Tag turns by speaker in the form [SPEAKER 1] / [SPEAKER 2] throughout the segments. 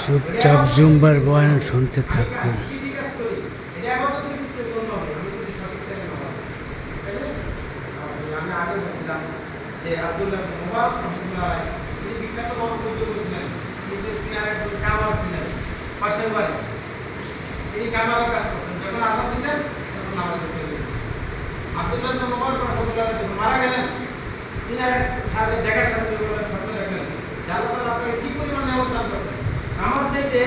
[SPEAKER 1] চুপচাপ জুম্বার বয়ান শুনতে থাকুন।
[SPEAKER 2] মারা গেলেন সাথে দেখার সাথে স্বপ্ন দেখলেন আপনাকে কি পরিমাণ নিয়ামত দান করছেন। আমার চাইতে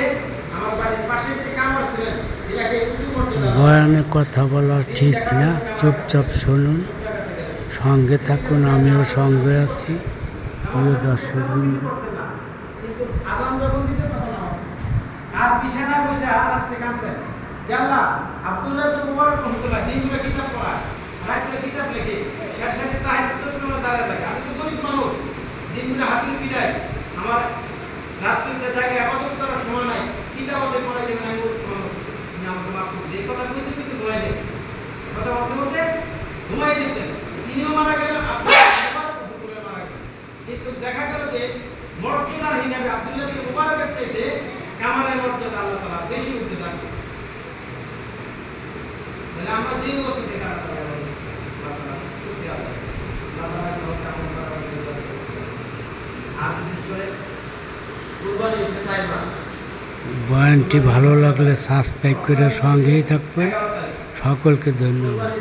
[SPEAKER 2] আমার বাড়ির পাশে যে কামার ছিলেন এটাকে উঁচু মর্যাদা
[SPEAKER 1] বয়ানে কথা বলা ঠিক না, চুপচাপ শুনুন, সঙ্গে থাকুন, আমিও সঙ্গে আছি। প্রিয় দর্শকবৃন্দ,
[SPEAKER 2] কিন্তু আদান যখন দিতে তখন আর বিছানায় বসে রাত্রে কাঁদতেন যে আল্লাহ আব্দুল্লাহ ইবনে মুবারক রহমাতুল্লাহ দিনগুলো কিতাব পড়ায় রাত্রে কিতাব লেখে শেষে তাহাজ্জুদের জন্য দাঁড়ায় থাকে। আমি তো গরিব মানুষ, দিনগুলো হাতির পিঠায় আমার রাত্রিতে জায়গায় আবাদত করার সময় নাই, কিতাব ওদের পড়াই দেবেন। আমি আমাকে মাফ করুন, এই কথা বলতে কিন্তু ঘুমাই দেন, কথা বলতে বলতে ঘুমাই যেতেন। তিনিও মারা গেলেন, আব্দুল্লাহ মারা গেলেন। কিন্তু দেখা গেল যে মর্যাদার হিসাবে আব্দুল্লাহ ইবনে মুবারকের চাইতে কামারের মর্যাদা আল্লাহ তাআলা বেশি উঠতে দেন। তাহলে আমরা যে অবস্থাতে কাটা
[SPEAKER 1] বয়ানটি ভালো লাগলে সাবস্ক্রাইব করে সঙ্গেই থাকবেন। সকলকে ধন্যবাদ।